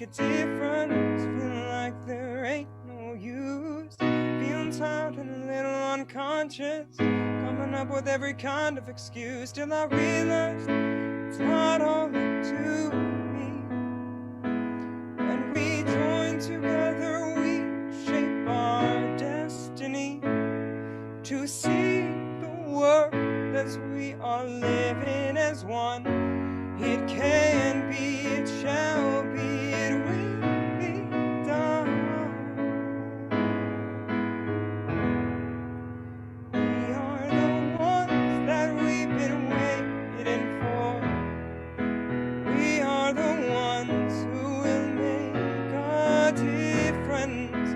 a difference. Feel like there ain't no use. Feeling tired and a little unconscious. Coming up with every kind of excuse till I realized it's not all up to me. When we join together, we shape our destiny to see the world as we are living as one. It can be, it shall be, it will be done. We are the ones that we've been waiting for. We are the ones who will make a difference.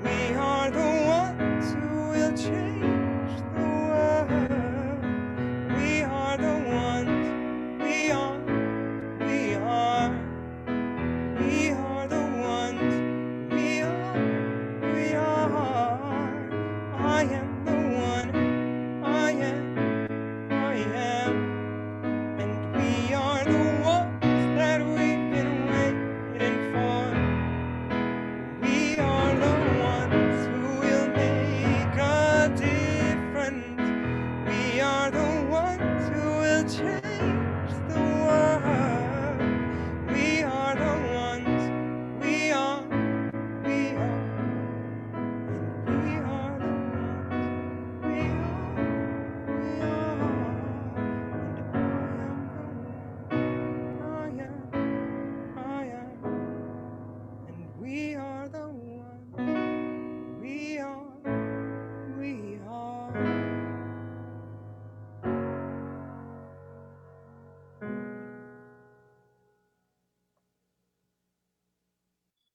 We are the ones who will change the world. We are the ones, we are. We are the ones, we are, I am the one, I am, and we are the ones that we've been waiting for. We are the ones who will make a difference. We are the ones who will change the world. We are the ones, we are, and we are the ones, we are, and I am, and we are the ones, we are, we are.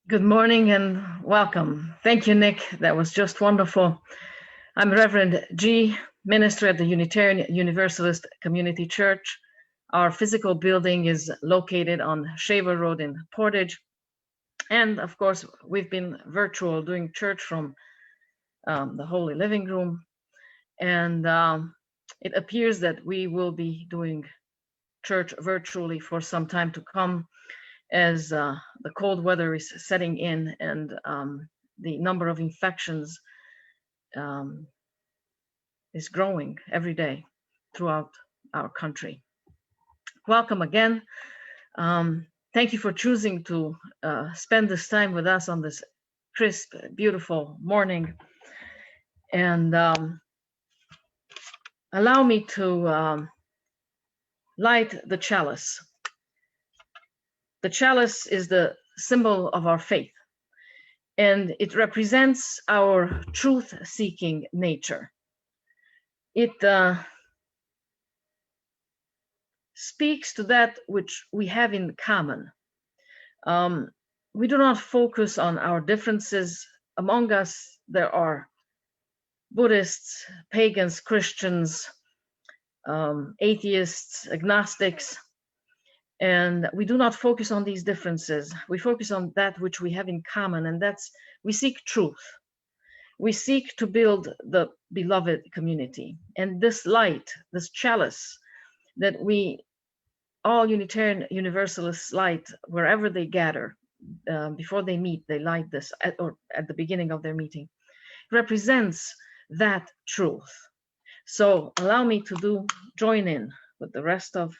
Good morning and welcome. Thank you, Nick. That was just wonderful. I'm Rev.gy, minister at the Unitarian Universalist Community Church. Our physical building is located on Shaver Road in Portage. And of course, we've been virtual doing church from the Holy Living Room. And it appears that we will be doing church virtually for some time to come, as the cold weather is setting in and the number of infections is growing every day throughout our country. Welcome again. Thank you for choosing to spend this time with us on this crisp, beautiful morning. And allow me to light the chalice. The chalice is the symbol of our faith, and it represents our truth-seeking nature. It speaks to that which we have in common. We do not focus on our differences. Among us, there are Buddhists, pagans, Christians, atheists, agnostics, and we do not focus on these differences. We focus on that which we have in common, and that's we seek truth. We seek to build the beloved community. And this light, this chalice that we, all Unitarian Universalists light wherever they gather, before they meet, they light this at the beginning of their meeting, represents that truth. So allow me to join in with the rest of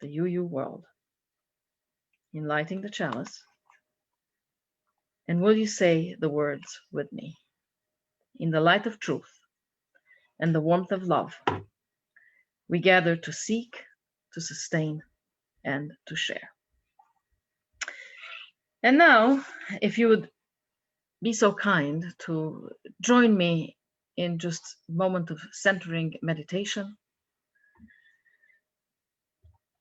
the UU world in lighting the chalice. And will you say the words with me? In the light of truth and the warmth of love, we gather to seek, to sustain, and to share. And now, if you would be so kind to join me in just a moment of centering meditation,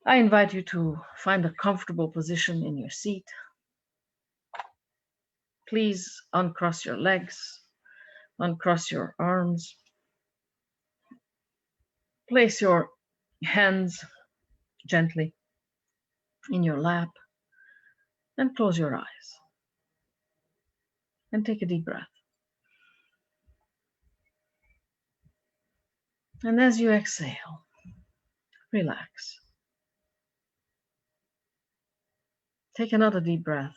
I invite you to find a comfortable position in your seat. Please uncross your legs, uncross your arms. Place your hands gently in your lap and close your eyes. And take a deep breath. And as you exhale, relax. Take another deep breath.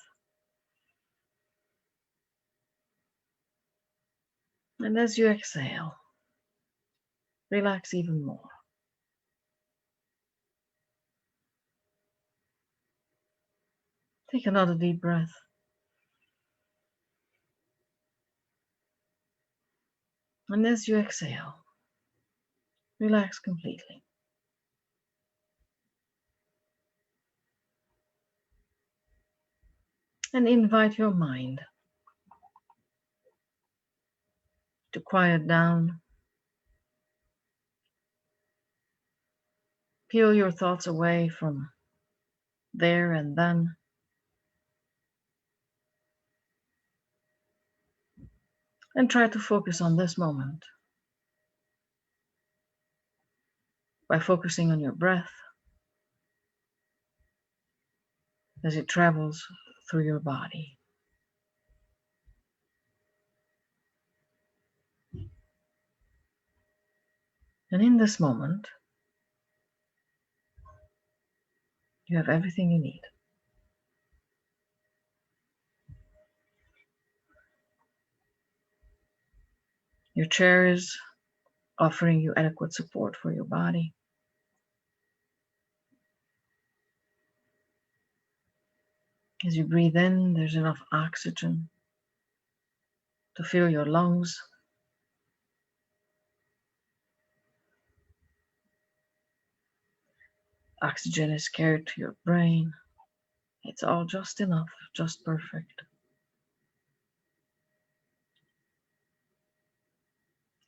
And as you exhale, relax even more. Take another deep breath. And as you exhale, relax completely. And invite your mind to quiet down. Peel your thoughts away from there and then. And try to focus on this moment by focusing on your breath as it travels through your body. And in this moment, you have everything you need. Your chair is offering you adequate support for your body. As you breathe in, there's enough oxygen to fill your lungs. Oxygen is carried to your brain. It's all just enough, just perfect.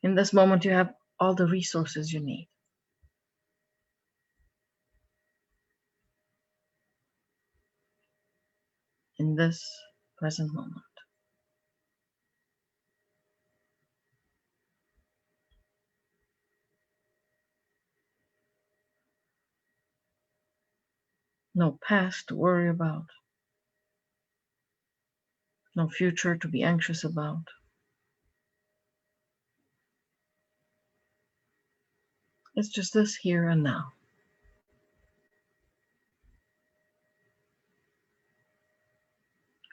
In this moment, you have all the resources you need. In this present moment. No past to worry about. No future to be anxious about. It's just this here and now.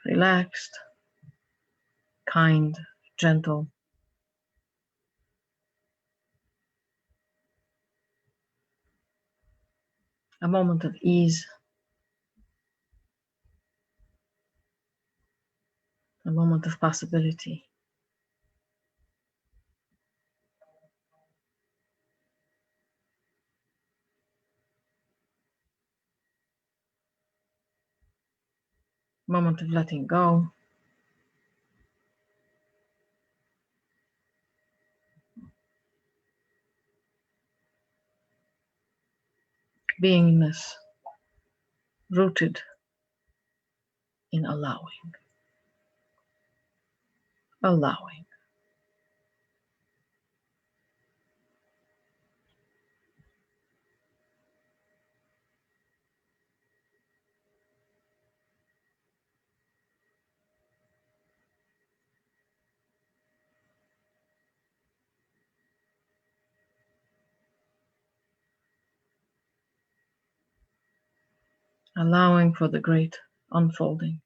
Relaxed, kind, gentle. A moment of ease. A moment of possibility. Moment of letting go. Beingness rooted in allowing. Allowing. Allowing for the great unfolding.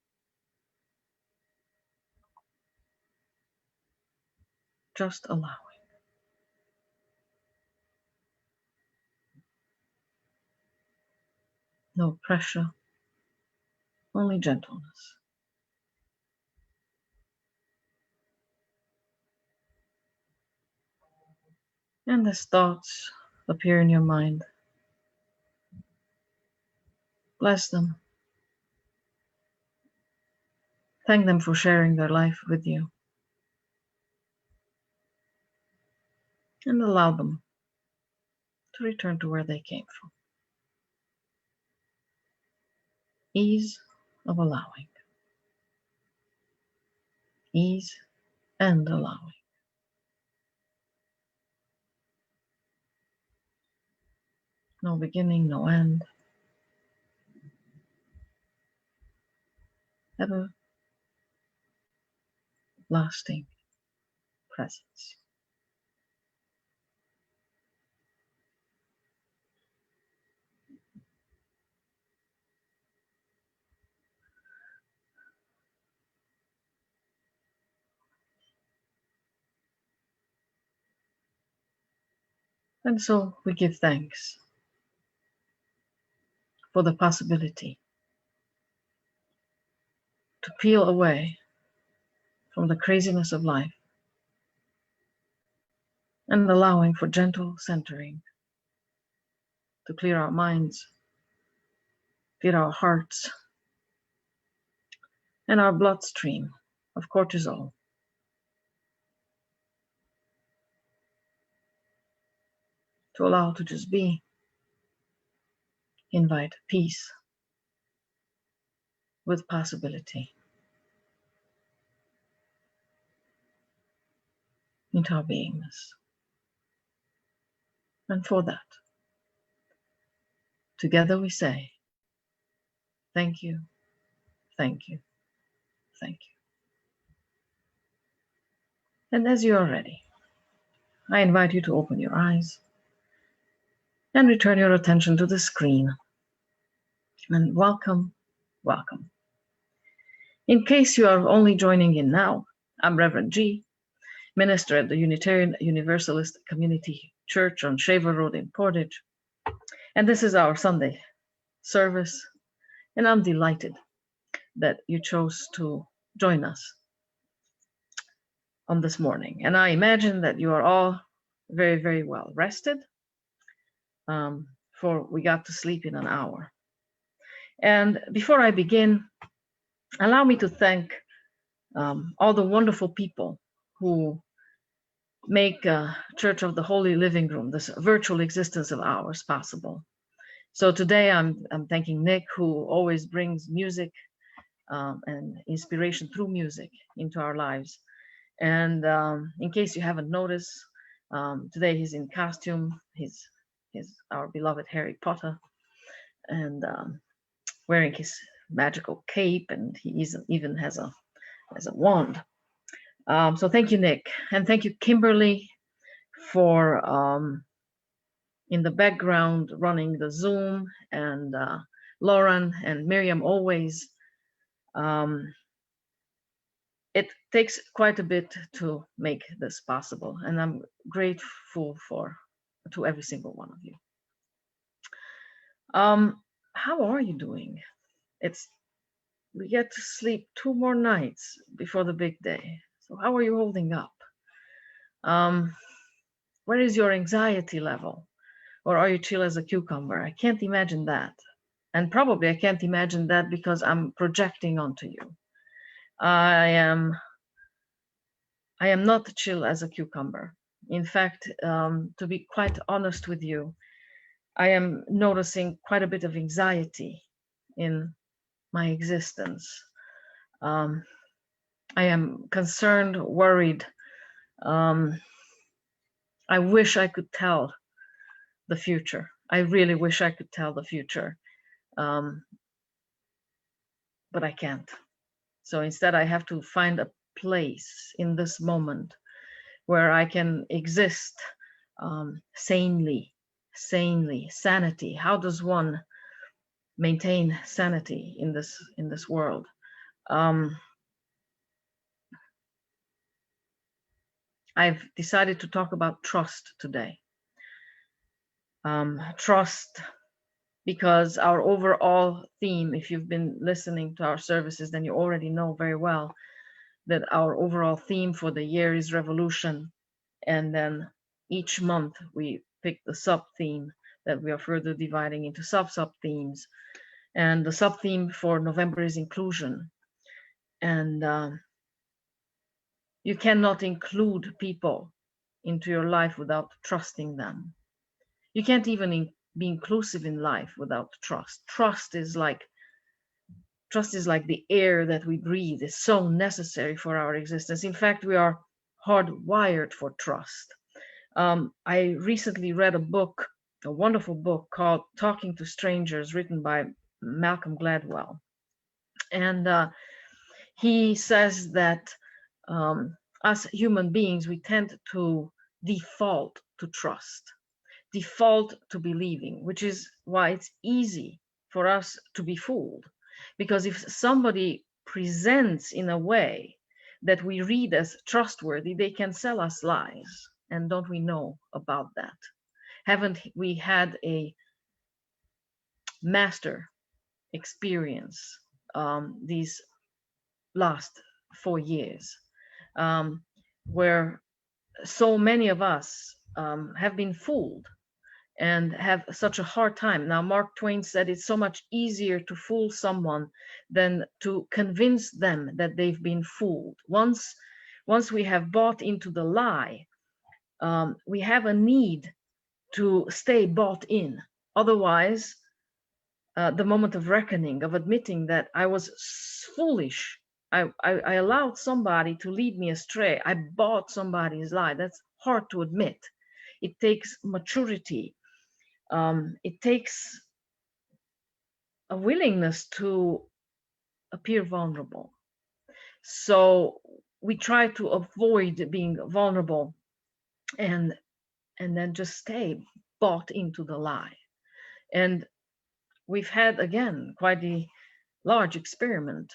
Just allowing. No pressure, only gentleness. And as thoughts appear in your mind, bless them. Thank them for sharing their life with you. And allow them to return to where they came from. Ease of allowing. Ease and allowing. No beginning, no end. Ever lasting presence. And so we give thanks for the possibility to peel away from the craziness of life and allowing for gentle centering to clear our minds, clear our hearts, and our bloodstream of cortisol, to allow to just be, invite peace with possibility into our beingness. And for that, together we say, thank you, thank you, thank you. And as you are ready, I invite you to open your eyes and return your attention to the screen. And welcome, welcome. In case you are only joining in now, I'm Rev.gy, minister at the Unitarian Universalist Community Church on Shaver Road in Portage. And this is our Sunday service. And I'm delighted that you chose to join us on this morning. And I imagine that you are all very, very well rested, for we got to sleep in an hour. And before I begin, allow me to thank all the wonderful people who make Church of the Holy Living Room, this virtual existence of ours, possible. So today I'm thanking Nick, who always brings music and inspiration through music into our lives. And in case you haven't noticed, today he's in costume. He's our beloved Harry Potter, and wearing his magical cape, and he even has a wand. So thank you, Nick, and thank you, Kimberly, for in the background running the Zoom, and Lauren and Miriam always. It takes quite a bit to make this possible, and I'm grateful to every single one of you. How are you doing? We get to sleep 2 more nights before the big day. So how are you holding up? Where is your anxiety level? Or are you chill as a cucumber? I can't imagine that. And probably I can't imagine that because I'm projecting onto you. I am not chill as a cucumber. In fact, to be quite honest with you, I am noticing quite a bit of anxiety in my existence. I am concerned, worried. I wish I could tell the future. I really wish I could tell the future, but I can't. So instead, I have to find a place in this moment where I can exist sanely, sanity. How does one maintain sanity in this world? I've decided to talk about trust today. Trust, because our overall theme, if you've been listening to our services, then you already know very well that our overall theme for the year is revolution. And then each month we pick the sub-theme that we are further dividing into sub-themes. And the sub-theme for November is inclusion. And you cannot include people into your life without trusting them. You can't even be inclusive in life without trust. Trust is like the air that we breathe. It's so necessary for our existence. In fact, we are hardwired for trust. I recently read a wonderful book called Talking to Strangers, written by Malcolm Gladwell. And he says that us human beings, we tend to default to trust, default to believing, which is why it's easy for us to be fooled. Because if somebody presents in a way that we read as trustworthy, they can sell us lies. And don't we know about that? Haven't we had a master experience these last 4 years, where so many of us have been fooled and have such a hard time. Now, Mark Twain said it's so much easier to fool someone than to convince them that they've been fooled. Once we have bought into the lie, we have a need to stay bought in. Otherwise, the moment of reckoning, of admitting that I was foolish, I allowed somebody to lead me astray, I bought somebody's lie. That's hard to admit. It takes maturity. It takes a willingness to appear vulnerable. So we try to avoid being vulnerable and then just stay bought into the lie. And we've had, again, quite a large experiment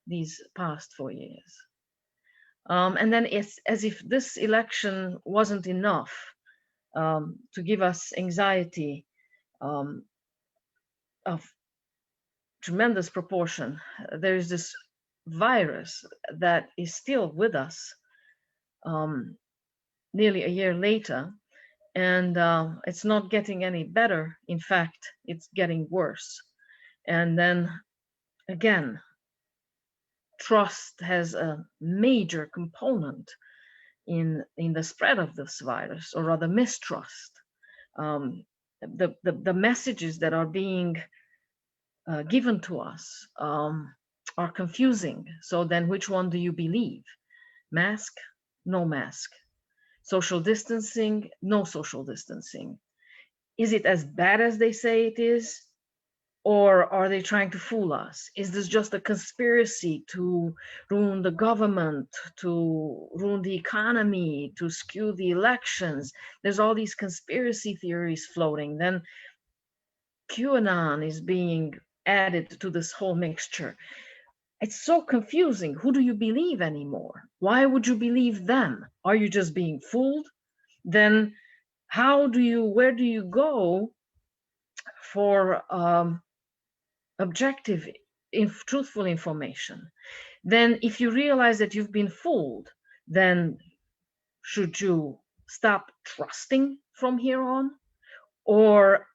these past 4 years. And then it's as if this election wasn't enough to give us anxiety of tremendous proportion. There is this virus that is still with us nearly a year later, and it's not getting any better. In fact, it's getting worse. And then again, trust has a major component in the spread of this virus, or rather mistrust. The messages that are being given to us are confusing. So then which one do you believe? Mask, no mask. Social distancing, no social distancing. Is it as bad as they say it is? Or are they trying to fool us? Is this just a conspiracy to ruin the government, to ruin the economy, to skew the elections? There's all these conspiracy theories floating. Then QAnon is being added to this whole mixture. It's so confusing. Who do you believe anymore? Why would you believe them? Are you just being fooled? Then where do you go for objective, truthful information? Then if you realize that you've been fooled, then should you stop trusting from here on? Or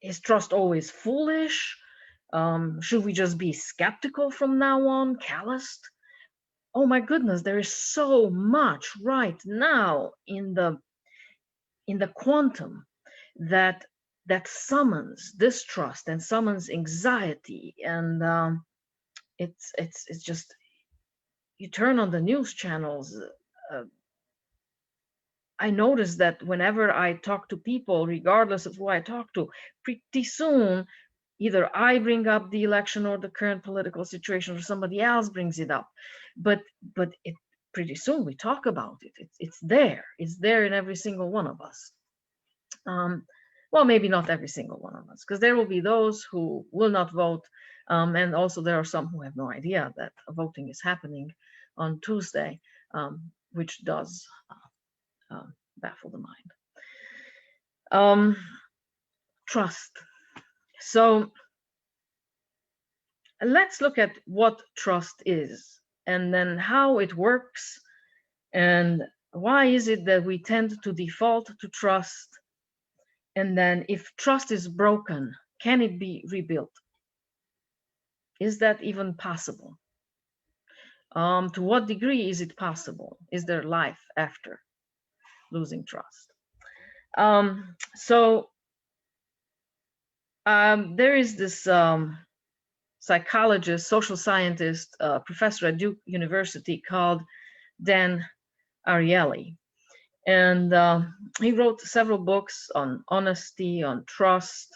is trust always foolish? Should we just be skeptical from now on, calloused? Oh my goodness, there is so much right now in the quantum that summons distrust and summons anxiety. And it's just, you turn on the news channels. I notice that whenever I talk to people, regardless of who I talk to, pretty soon either I bring up the election or the current political situation, or somebody else brings it up. But pretty soon we talk about it. It's there. It's there in every single one of us. Well, maybe not every single one of us, because there will be those who will not vote. And also there are some who have no idea that voting is happening on Tuesday, which does baffle the mind. Trust. So let's look at what trust is, and then how it works, and why is it that we tend to default to trust. And then if trust is broken, can it be rebuilt? Is that even possible? To what degree is it possible? Is there life after losing trust? There is this psychologist, social scientist, professor at Duke University called Dan Ariely. And he wrote several books on honesty, on trust,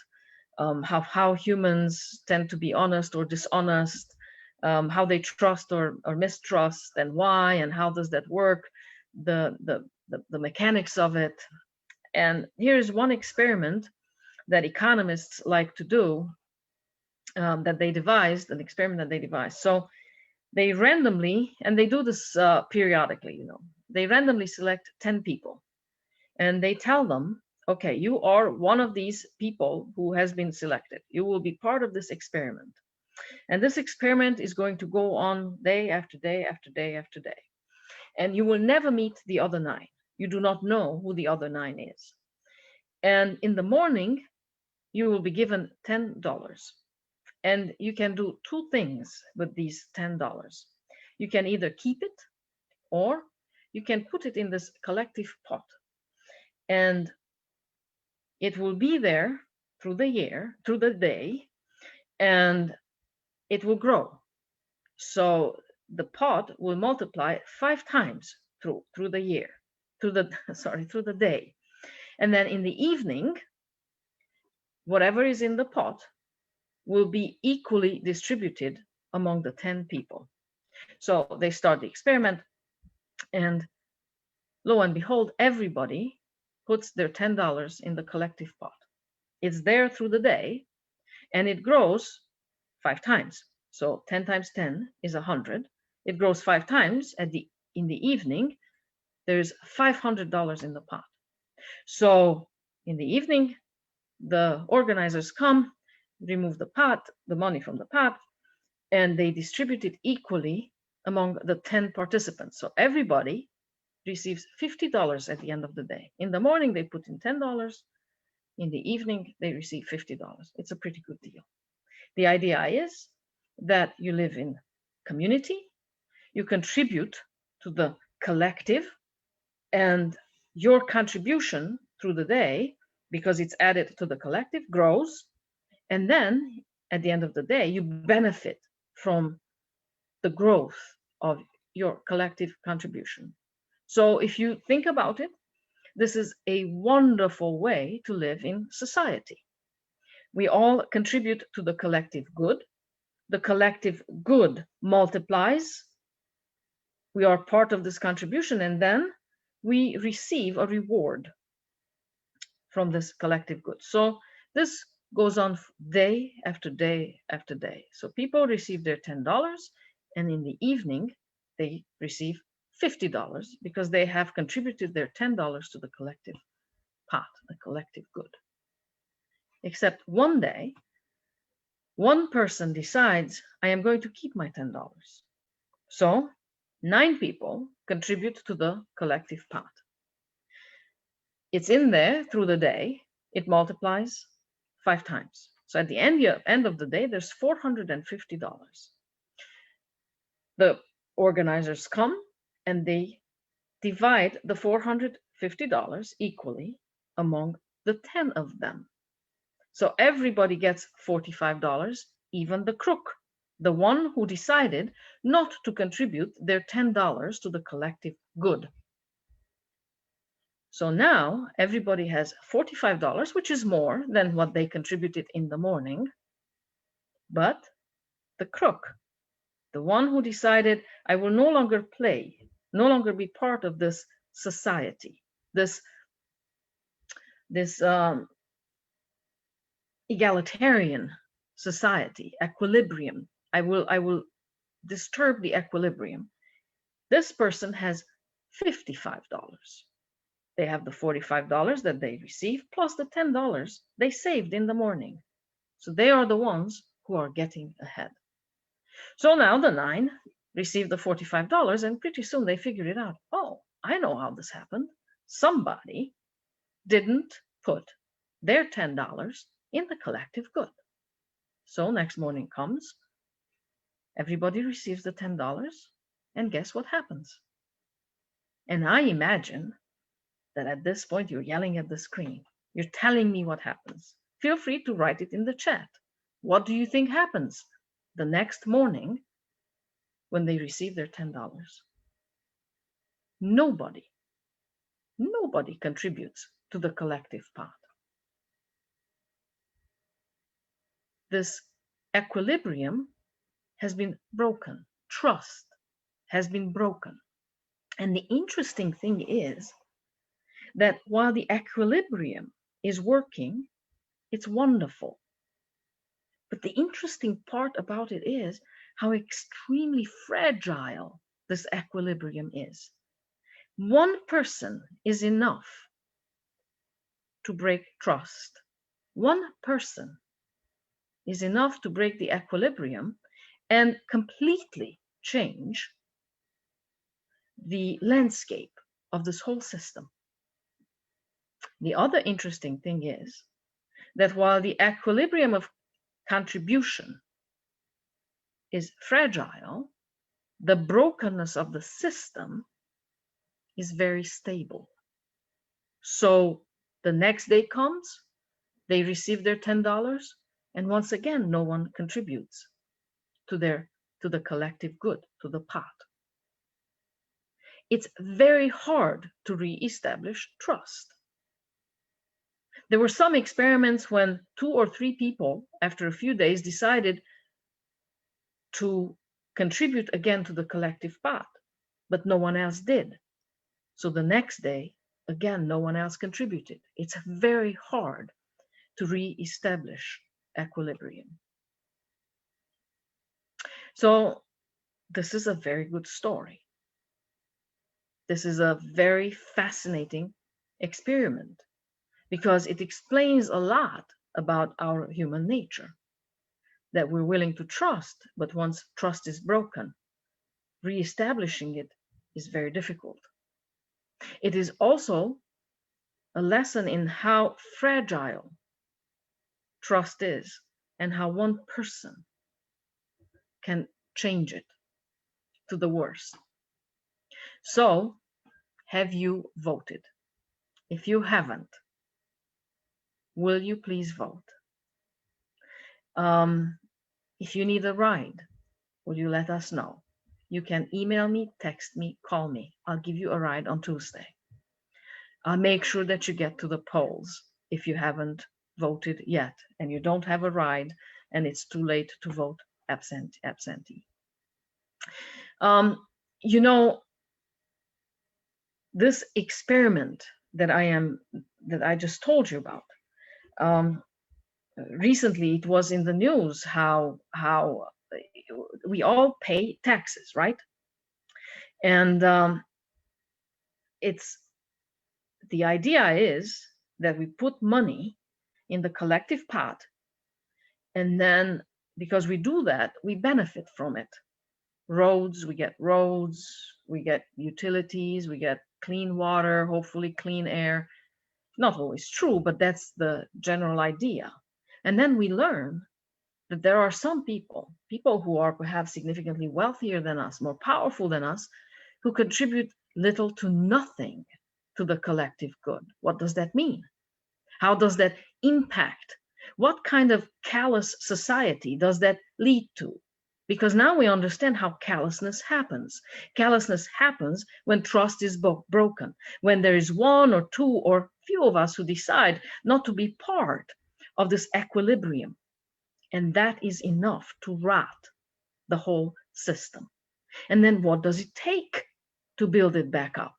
how humans tend to be honest or dishonest, how they trust or mistrust, and why, and how does that work, the mechanics of it. And here's one experiment that economists like to do, that they devised, an experiment that they devised. So they randomly, and they do this periodically, they randomly select 10 people, And they tell them, okay, you are one of these people who has been selected. You will be part of this experiment. And this experiment is going to go on day after day after day after day. And you will never meet the other 9. You do not know who the other 9 is. And in the morning, you will be given $10. And you can do 2 things with these $10. You can either keep it, or you can put it in this collective pot. And it will be there through the year, through the day, and it will grow. So the pot will multiply 5 times through the year, through the day. And then in the evening, whatever is in the pot will be equally distributed among the 10 people. So they start the experiment, and lo and behold, everybody puts their $10 in the collective pot. It's there through the day, and it grows 5 times. So 10 times 10 is 100. It grows 5 times. In the evening, there's $500 in the pot. So in the evening, the organizers come, remove the money from the pot, and they distribute it equally among the 10 participants. So everybody receives $50 at the end of the day. In the morning, they put in $10. In the evening, they receive $50. It's a pretty good deal. The idea is that you live in community, you contribute to the collective, and your contribution through the day, because it's added to the collective, grows. And then at the end of the day, you benefit from the growth of your collective contribution. So if you think about it, this is a wonderful way to live in society. We all contribute to the collective good. The collective good multiplies. We are part of this contribution, and then we receive a reward from this collective good. So this goes on day after day after day. So people receive their $10, and in the evening, they receive $50 because they have contributed their $10 to the collective pot, the collective good. Except one day, one person decides, I am going to keep my $10. So 9 people contribute to the collective pot. It's in there through the day. It multiplies 5 times. So at the end of the day, there's $450. The organizers come and they divide the $450 equally among the 10 of them. So everybody gets $45, even the crook, the one who decided not to contribute their $10 to the collective good. So now everybody has $45, which is more than what they contributed in the morning. But the crook, the one who decided, I will no longer be part of this society, this egalitarian society, equilibrium. I will disturb the equilibrium. This person has $55. They have the $45 that they receive plus the $10 they saved in the morning. So they are the ones who are getting ahead. So now the 9 receive the $45, and pretty soon they figure it out. Oh, I know how this happened. Somebody didn't put their $10 in the collective good. So next morning comes, everybody receives the $10, and guess what happens? And I imagine that at this point you're yelling at the screen. You're telling me what happens. Feel free to write it in the chat. What do you think happens the next morning when they receive their $10? Nobody contributes to the collective pot. This equilibrium has been broken. Trust has been broken. And the interesting thing is that while the equilibrium is working, it's wonderful. But the interesting part about it is how extremely fragile this equilibrium is. One person is enough to break trust. One person is enough to break the equilibrium and completely change the landscape of this whole system. The other interesting thing is that while the equilibrium of contribution is fragile, the brokenness of the system is very stable. So the next day comes, they receive their $10, and once again, no one contributes to the collective good, to the pot. It's very hard to reestablish trust. There were some experiments when 2 or 3 people, after a few days, decided to contribute again to the collective pot, but no one else did. So the next day, again, no one else contributed. It's very hard to re-establish equilibrium. So this is a very good story. This is a very fascinating experiment because it explains a lot about our human nature, that we're willing to trust, but once trust is broken, re-establishing it is very difficult. It is also a lesson in how fragile trust is and how one person can change it to the worse. So, have you voted? If you haven't, will you please vote? If you need a ride, will you let us know? You can email me, text me, call me. I'll give you a ride on Tuesday. I'll make sure that you get to the polls if you haven't voted yet and you don't have a ride and it's too late to vote absentee. You know, this experiment that I just told you about, recently it was in the news how we all pay taxes, right? And it's the idea is that we put money in the collective pot, and then because we do that, we benefit from it. Roads, we get utilities, we get clean water, hopefully clean air. Not always true, but that's the general idea. And then we learn that there are some people who are perhaps significantly wealthier than us, more powerful than us, who contribute little to nothing to the collective good. What does that mean? How does that impact? What kind of callous society does that lead to? Because now we understand how callousness happens. Callousness happens when trust is broken, when there is one or two or few of us who decide not to be part of this equilibrium. And that is enough to rot the whole system. And then what does it take to build it back up?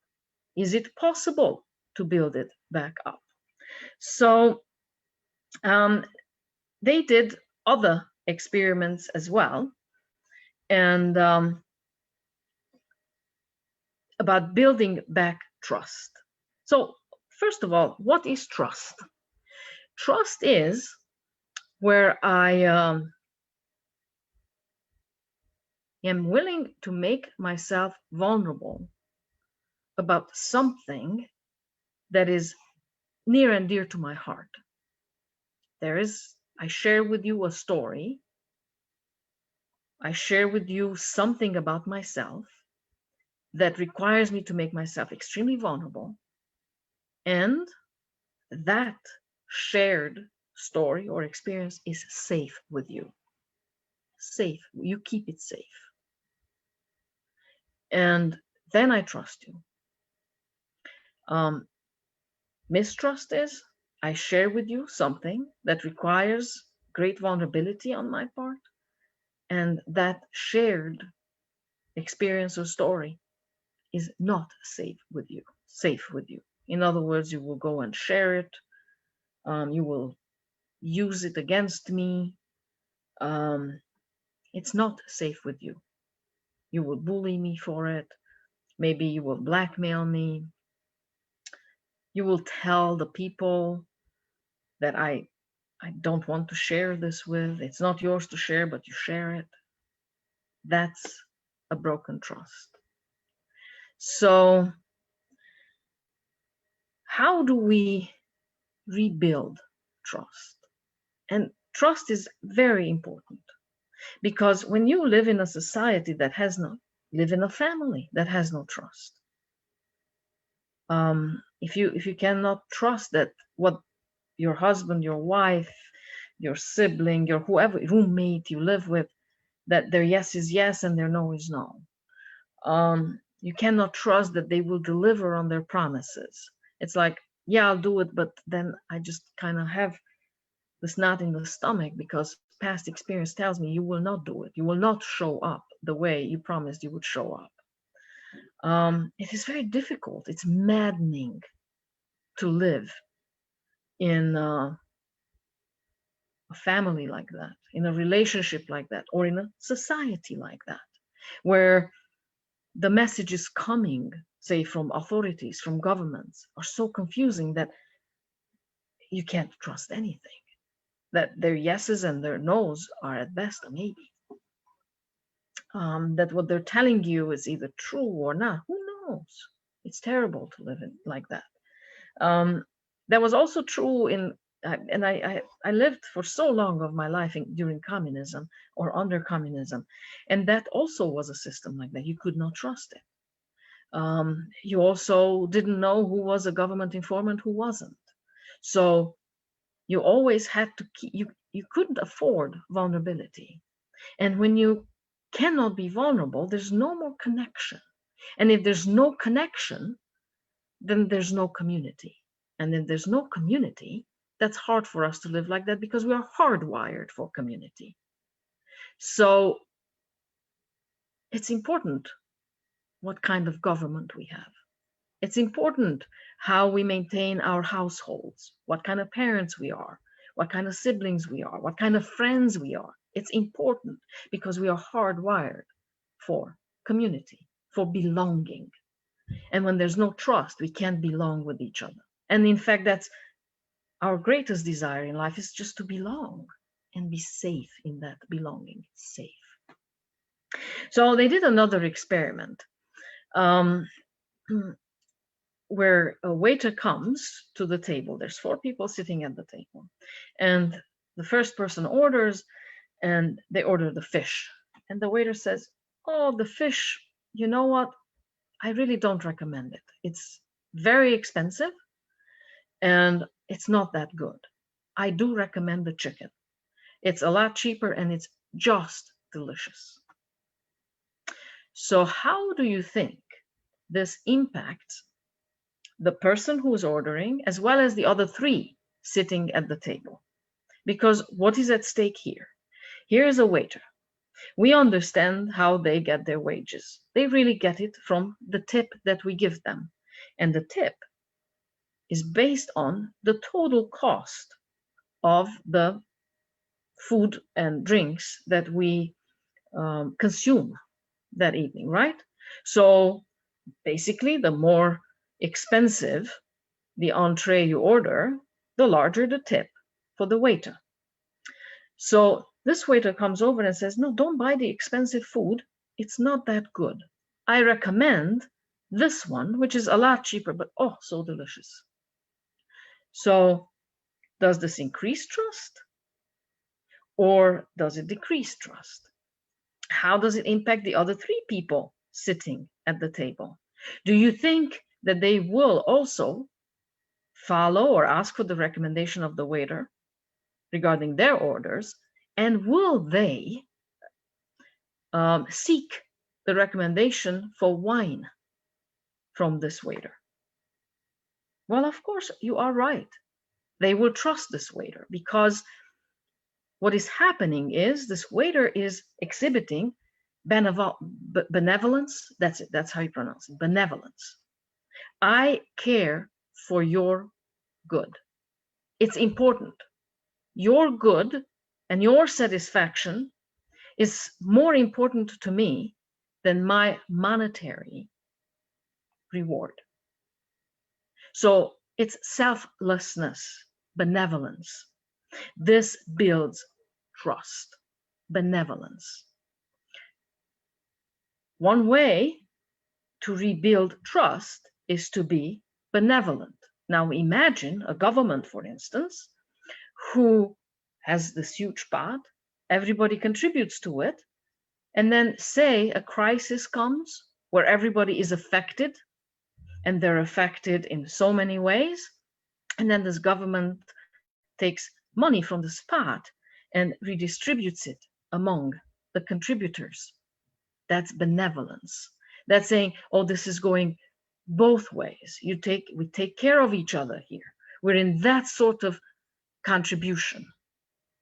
Is it possible to build it back up? So they did other experiments as well, and about building back trust. So first of all, what is trust? Trust is where I am willing to make myself vulnerable about something that is near and dear to my heart. I share with you a story. I share with you something about myself that requires me to make myself extremely vulnerable. And that shared story or experience is safe with you. Safe. You keep it safe. And then I trust you. Mistrust is I share with you something that requires great vulnerability on my part, and that shared experience or story is not safe with you. In other words, you will go and share it. You will use it against me. It's not safe with you. You will bully me for it. Maybe you will blackmail me. You will tell the people that I don't want to share this with. It's not yours to share, but you share it. That's a broken trust. So how do we rebuild trust? And trust is very important, because when you live in a society that has no, live in a family that has no trust, if you cannot trust that what your husband, your wife, your sibling, your whoever roommate you live with, that their yes is yes and their no is no. You cannot trust that they will deliver on their promises. It's like, yeah, I'll do it, but then I just kind of have this knot in the stomach because past experience tells me you will not do it. You will not show up the way you promised you would show up. It is very difficult. It's maddening to live in a family like that, in a relationship like that, or in a society like that, where the messages coming, say, from authorities, from governments, are so confusing that you can't trust anything, that their yeses and their nos are at best a maybe. That what they're telling you is either true or not. Who knows? It's terrible to live in like that. That was also true in, and I lived for so long of my life during communism or under communism, and that also was a system like that. You could not trust it. You also didn't know who was a government informant, who wasn't. So you always had to keep, you couldn't afford vulnerability. And when you cannot be vulnerable, there's no more connection. And if there's no connection, then there's no community. And if there's no community, that's hard for us to live like that because we are hardwired for community. So it's important what kind of government we have. It's important how we maintain our households, what kind of parents we are, what kind of siblings we are, what kind of friends we are. It's important because we are hardwired for community, for belonging. And when there's no trust, we can't belong with each other. And in fact, that's our greatest desire in life, is just to belong and be safe in that belonging, safe. So they did another experiment. Where a waiter comes to the table. There's 4 people sitting at the table, and the first person orders, and they order the fish, and the waiter says, oh, the fish, you know what, I really don't recommend it. It's very expensive and it's not that good. I do recommend the chicken. It's a lot cheaper and it's just delicious. So how do you think this impacts the person who is ordering, as well as the other 3 sitting at the table? Because what is at stake here? Here is a waiter. We understand how they get their wages. They really get it from the tip that we give them. And the tip is based on the total cost of the food and drinks that we consume that evening, right? So basically, the more expensive the entree you order, the larger the tip for the waiter. So this waiter comes over and says, no, don't buy the expensive food. It's not that good. I recommend this one, which is a lot cheaper, but oh, so delicious. So does this increase trust or does it decrease trust? How does it impact the other 3 people sitting at the table? Do you think that they will also follow or ask for the recommendation of the waiter regarding their orders? And will they seek the recommendation for wine from this waiter? Well, of course, you are right. They will trust this waiter because what is happening is this waiter is exhibiting benevolence. That's it. That's how you pronounce it. Benevolence. I care for your good. It's important. Your good and your satisfaction is more important to me than my monetary reward. So it's selflessness benevolence. This builds trust, benevolence. One way to rebuild trust is to be benevolent. Now imagine a government, for instance, who has this huge pot, everybody contributes to it, and then say a crisis comes where everybody is affected, and they're affected in so many ways, and then this government takes money from this pot and redistributes it among the contributors. That's benevolence. That's saying, oh, this is going both ways. We take care of each other here. We're in that sort of contribution,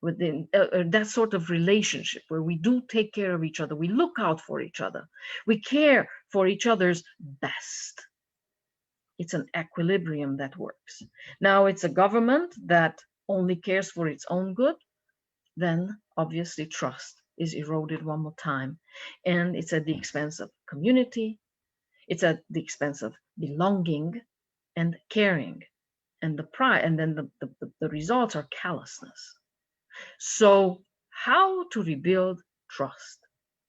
within that sort of relationship where we do take care of each other. We look out for each other. We care for each other's best. It's an equilibrium that works. Now, it's a government that only cares for its own good, then obviously trust is eroded one more time. And it's at the expense of community. It's at the expense of belonging and caring. And then the results are callousness. So how to rebuild trust?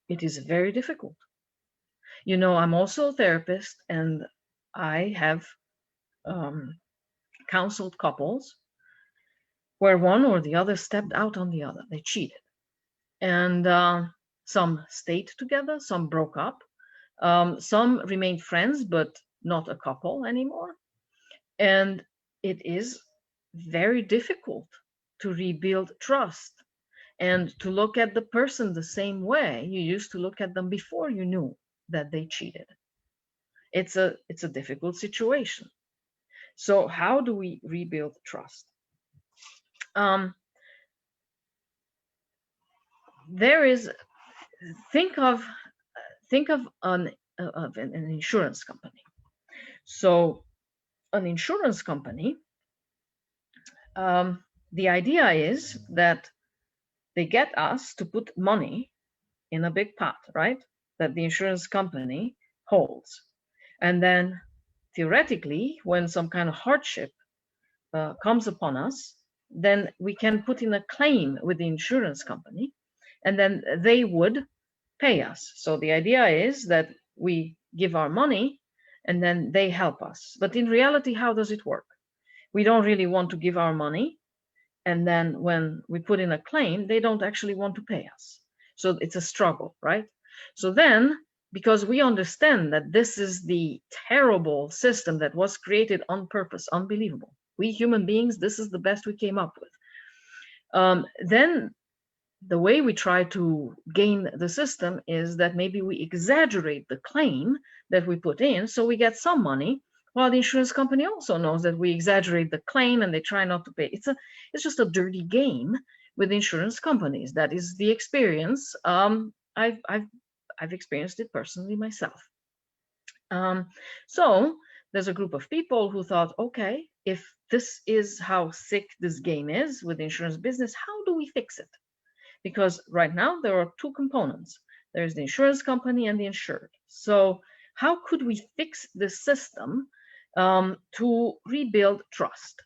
It is very difficult. You know, I'm also a therapist, and I have counseled couples where one or the other stepped out on the other. They cheated. And some stayed together, some broke up, some remained friends, but not a couple anymore. And it is very difficult to rebuild trust and to look at the person the same way you used to look at them before you knew that they cheated. It's a difficult situation. So how do we rebuild trust? Think of an insurance company. So an insurance company, the idea is that they get us to put money in a big pot, right? That the insurance company holds. And then theoretically, when some kind of hardship comes upon us, then we can put in a claim with the insurance company, and then they would pay us. So the idea is that we give our money and then they help us. But in reality, how does it work? We don't really want to give our money, and then when we put in a claim, they don't actually want to pay us. So it's a struggle, right? So then, because we understand that this is the terrible system that was created on purpose, unbelievable. We human beings, this is the best we came up with. Then the way we try to gain the system is that maybe we exaggerate the claim that we put in, so we get some money, while the insurance company also knows that we exaggerate the claim and they try not to pay. It's just a dirty game with insurance companies. That is the experience. I've experienced it personally myself. So there's a group of people who thought, okay, if this is how sick this game is with the insurance business, how do we fix it? Because right now there are two components. There's the insurance company and the insured. So how could we fix this system to rebuild trust?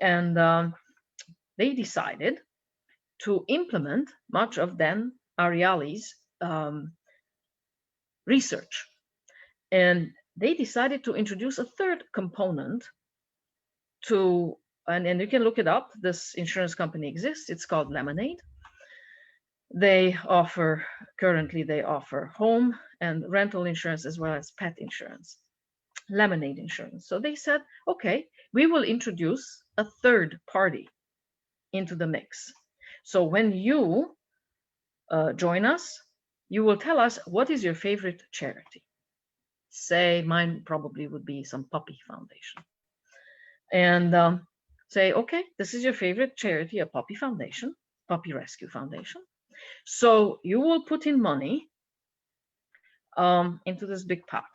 And they decided to implement much of Dan Ariely's research. And they decided to introduce a third component to, and you can look it up, this insurance company exists, it's called Lemonade. Currently they offer home and rental insurance as well as pet insurance, Lemonade insurance. So they said, okay, we will introduce a third party into the mix. So when you join us, you will tell us, what is your favorite charity? Say mine probably would be some puppy foundation. And say, okay, this is your favorite charity, a puppy foundation, puppy rescue foundation. So you will put in money into this big pot.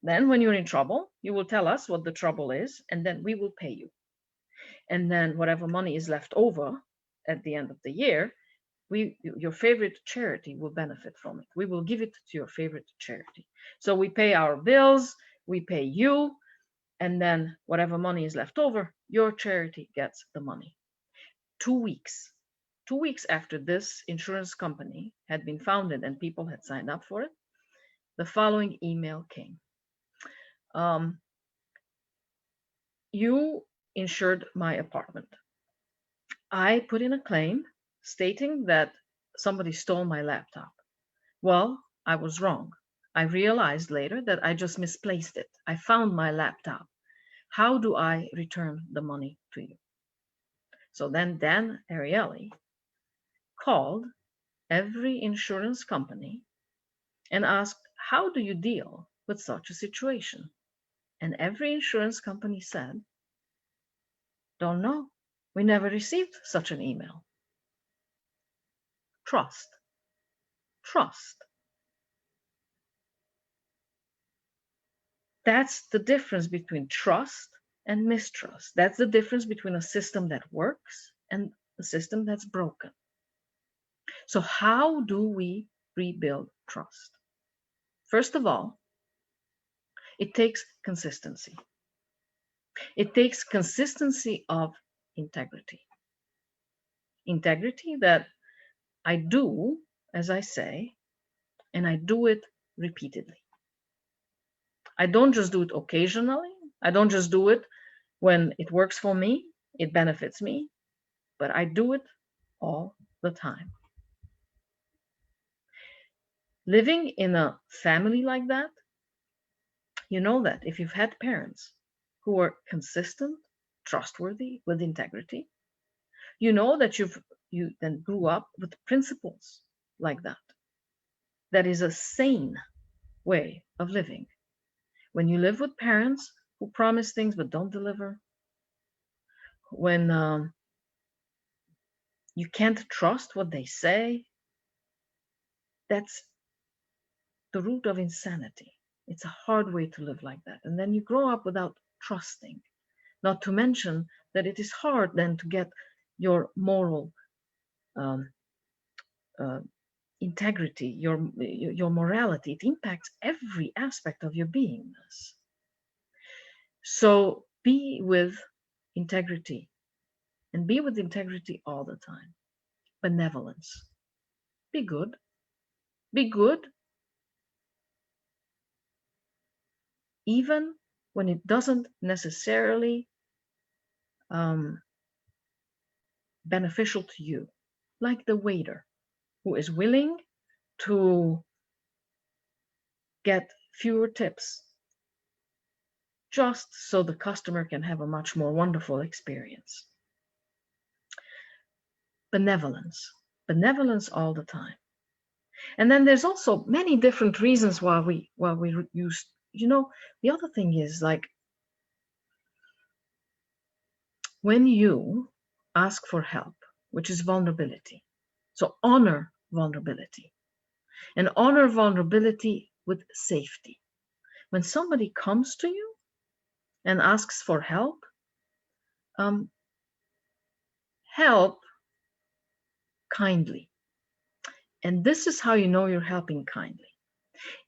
Then when you're in trouble, you will tell us what the trouble is, and then we will pay you. And then whatever money is left over at the end of the year, your favorite charity will benefit from it. We will give it to your favorite charity. So we pay our bills, we pay you, And then whatever money is left over, your charity gets the money. 2 weeks. 2 weeks after this insurance company had been founded and people had signed up for it, the following email came. You insured my apartment. I put in a claim stating that somebody stole my laptop. Well, I was wrong. I realized later that I just misplaced it. I found my laptop. How do I return the money to you? So then Dan Ariely called every insurance company and asked, how do you deal with such a situation? And every insurance company said, don't know. We never received such an email. Trust. Trust. That's the difference between trust and mistrust. That's the difference between a system that works and a system that's broken. So how do we rebuild trust? First of all, it takes consistency. It takes consistency of integrity. Integrity that I do as I say, and I do it repeatedly. I don't just do it occasionally. I don't just do it when it works for me, it benefits me, but I do it all the time. Living in a family like that, you know that if you've had parents who are consistent, trustworthy, with integrity, you know that you then grew up with principles like that. That is a sane way of living. When you live with parents who promise things but don't deliver, when you can't trust what they say, that's the root of insanity. It's a hard way to live like that. And then you grow up without trusting, not to mention that it is hard then to get your moral integrity, your morality. It impacts every aspect of your beingness. So be with integrity, and be with integrity all the time. Benevolence. Be good. Be good even when it doesn't necessarily beneficial to you, like the waiter who is willing to get fewer tips just so the customer can have a much more wonderful experience. Benevolence all the time. And then there's also many different reasons why we use, the other thing is, like, when you ask for help, which is vulnerability. So honor vulnerability, and honor vulnerability with safety. When somebody comes to you and asks for help, help kindly. And this is how you know you're helping kindly.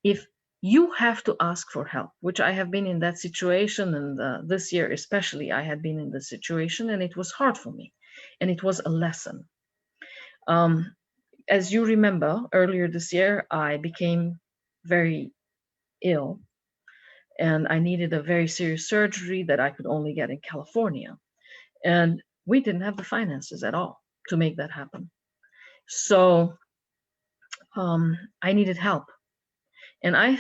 If you have to ask for help, which I have been in that situation, and this year especially, I had been in this situation, and it was hard for me, and it was a lesson. As you remember, earlier this year, I became very ill, and I needed a very serious surgery that I could only get in California. And we didn't have the finances at all to make that happen. So I needed help. And I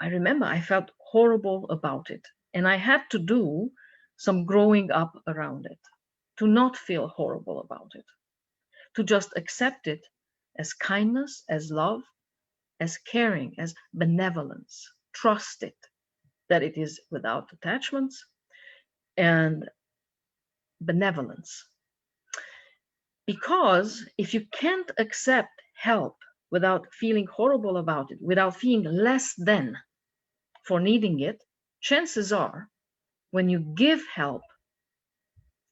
remember I felt horrible about it. And I had to do some growing up around it, to not feel horrible about it, to just accept it as kindness, as love, as caring, as benevolence. Trust it, that it is without attachments and benevolence. Because if you can't accept help without feeling horrible about it, without feeling less than for needing it, chances are when you give help,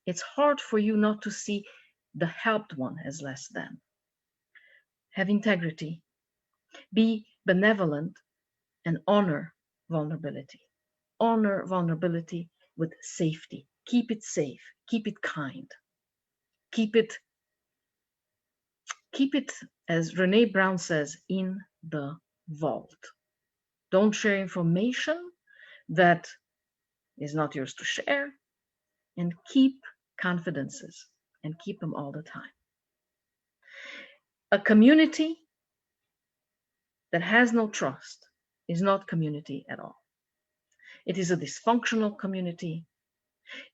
it's hard for you not to see the helped one as less than. Have integrity, be benevolent, and honor vulnerability. honor vulnerability with safety. Keep it safe, keep it kind, keep it, as Renee Brown says, in the vault. Don't share information that is not yours to share, and keep confidences and keep them all the time. A community that has no trust is not community at all. It is a dysfunctional community.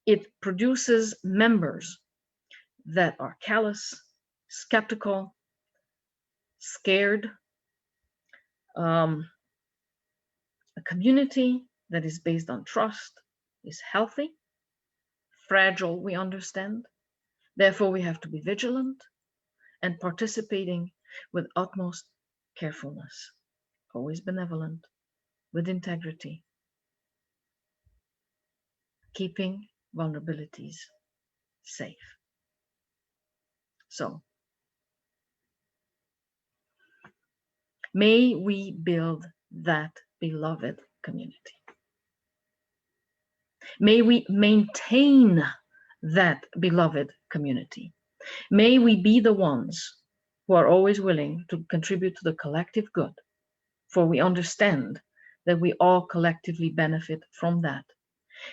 It produces members that are callous, skeptical, scared. A community that is based on trust is healthy. Fragile, we understand. Therefore, we have to be vigilant and participating with utmost carefulness, always benevolent, with integrity, keeping vulnerabilities safe. So, may we build that beloved community. May we maintain that beloved community. May we be the ones who are always willing to contribute to the collective good, for we understand that we all collectively benefit from that.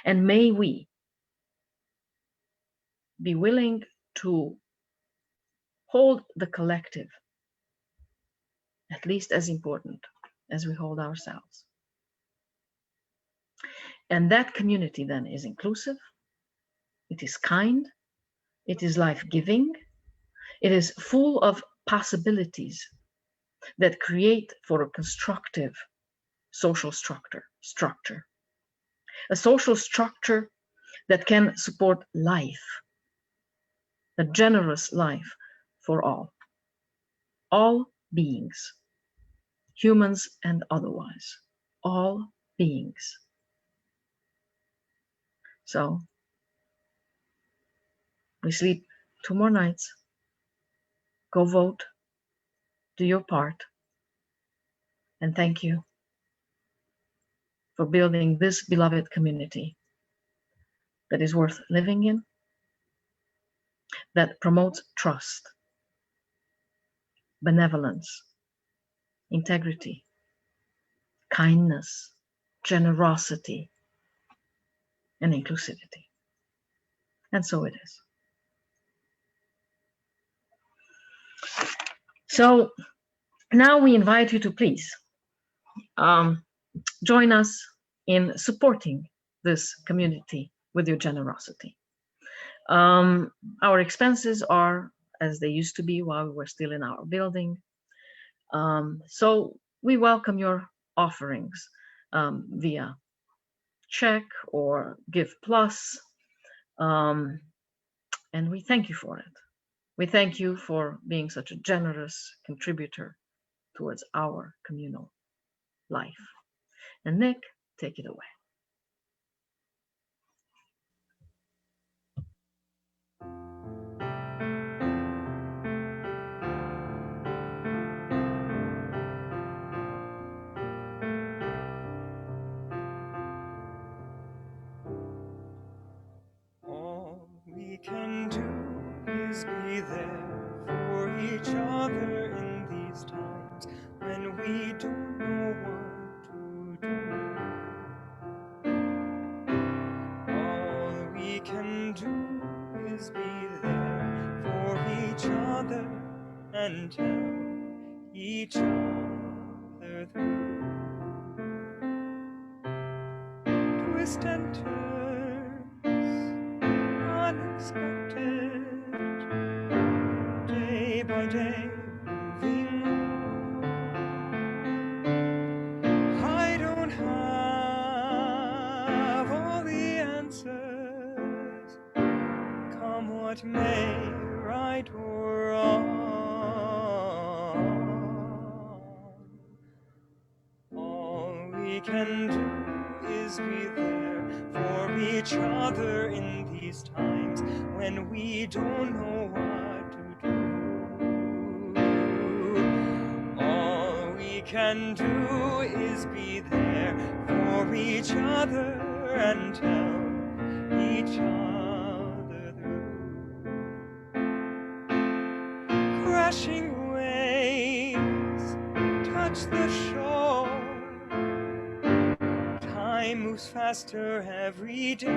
And may we be willing to hold the collective at least as important as we hold ourselves. And that community then is inclusive, it is kind, it is life-giving, it is full of possibilities that create for a constructive social structure. A social structure that can support life, a generous life for all beings, humans and otherwise, all beings. So we sleep 2 more nights. Go vote, do your part, and thank you for building this beloved community that is worth living in, that promotes trust, benevolence, integrity, kindness, generosity, and inclusivity. And so it is. So now we invite you to please join us in supporting this community with your generosity. Our expenses are as they used to be while we were still in our building. So we welcome your offerings via check or Give Plus, and we thank you for it. We thank you for being such a generous contributor towards our communal life. And Nick, take it away. All we can do is be there for each other in these times when we don't know what to do. All we can do is be there for each other and tell each other through. Twist and turns, unexpected, day by day, moving on. I don't have all the answers, come what may, right or wrong. All we can do is be there for each other in these times when we don't know what to do. All we can do is be there for each other and tell each other through. Crashing waves touch the shore. Time moves faster every day.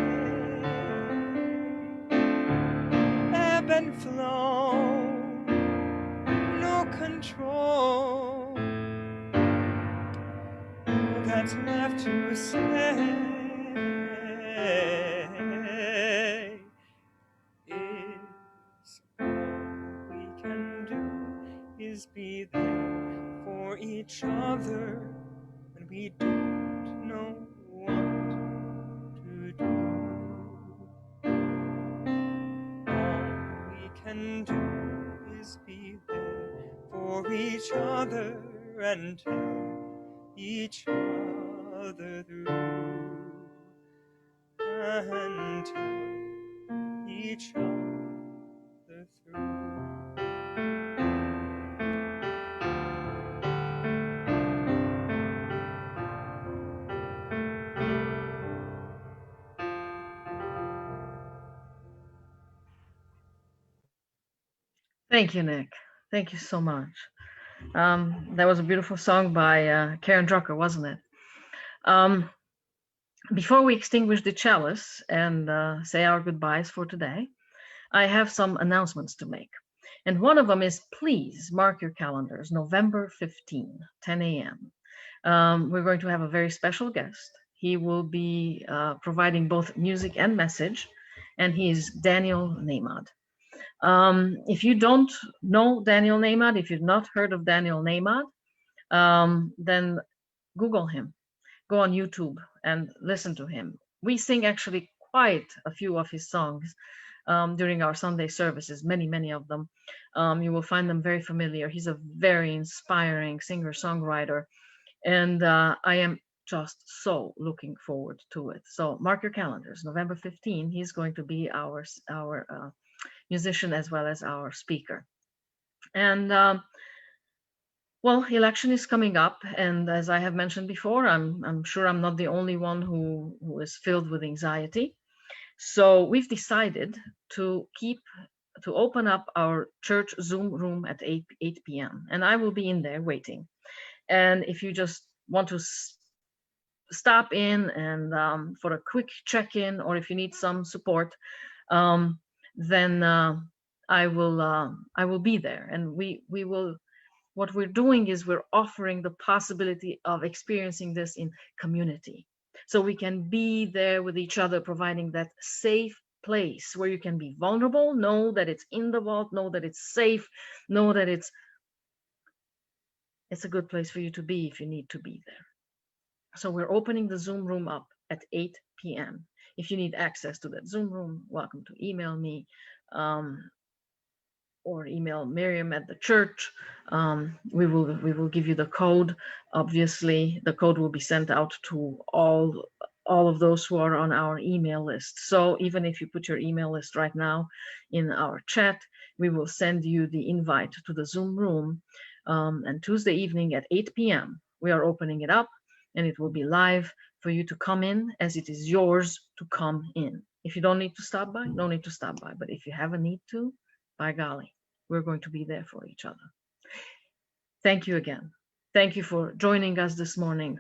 Ebb and flow, no control. All that's left to say is all we can do is be there for each other when we don't know what to do. All we can do is be there for each other and tell each other through. And tell each other through. Thank you, Nick. Thank you so much. That was a beautiful song by Karen Drucker, wasn't it? Before we extinguish the chalice and say our goodbyes for today, I have some announcements to make. And one of them is, please mark your calendars, November 15, 10 a.m. We're going to have a very special guest. He will be providing both music and message, and he is Daniel Neymad. If you don't know Daniel Neymad, if you've not heard of Daniel Neymad, then Google him. Go on YouTube and listen to him. We sing actually quite a few of his songs during our Sunday services, many of them. You will find them very familiar. He's a very inspiring singer-songwriter, and I am just so looking forward to it. So mark your calendars, November 15, he's going to be our musician as well as our speaker. And well, election is coming up, and as I have mentioned before, I'm sure I'm not the only one who is filled with anxiety. So we've decided to open up our church Zoom room at 8 p.m. and I will be in there waiting. And if you just want to stop in and for a quick check-in, or if you need some support, then I will be there, and we will. What we're doing is we're offering the possibility of experiencing this in community. So we can be there with each other, providing that safe place where you can be vulnerable, know that it's in the vault, know that it's safe, know that it's a good place for you to be if you need to be there. So we're opening the Zoom room up at 8 p.m. If you need access to that Zoom room, welcome to email me. Or email Miriam at the church. We will give you the code. Obviously, the code will be sent out to all of those who are on our email list. So even if you put your email list right now in our chat, we will send you the invite to the Zoom room. And Tuesday evening at 8 p.m. we are opening it up, and it will be live for you to come in, as it is yours to come in. If you don't need to stop by, no need to stop by. But if you have a need to, by golly, we're going to be there for each other. Thank you again. Thank you for joining us this morning.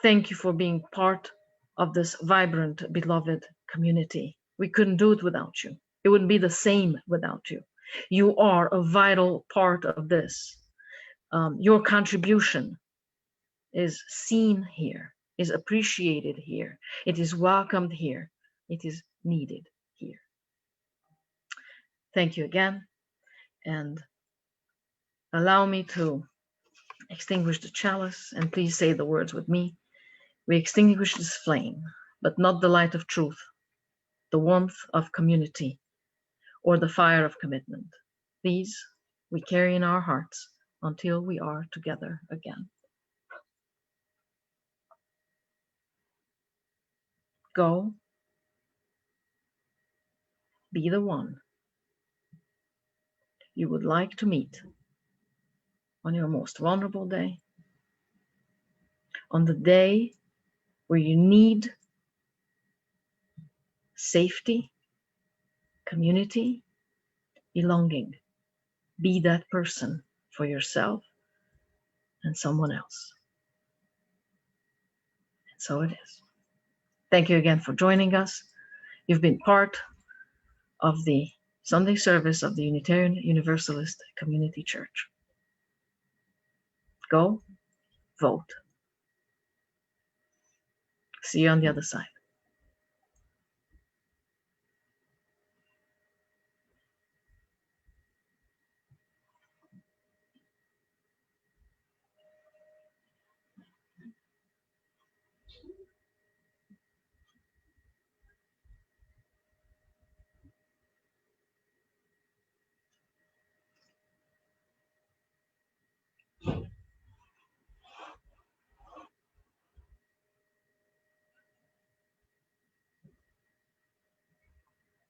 Thank you for being part of this vibrant, beloved community. We couldn't do it without you. It wouldn't be the same without you. You are a vital part of this. Your contribution is seen here, is appreciated here. It is welcomed here. It is needed here. Thank you again. And allow me to extinguish the chalice, and please say the words with me. We extinguish this flame, but not the light of truth, the warmth of community, or the fire of commitment. These we carry in our hearts until we are together again. Go, be the one you would like to meet on your most vulnerable day, On the day where you need safety, community, belonging, be that person for yourself and someone else. And so it is. Thank you again for joining us. You've been part of the Sunday service of the Unitarian Universalist Community Church. Go vote. See you on the other side.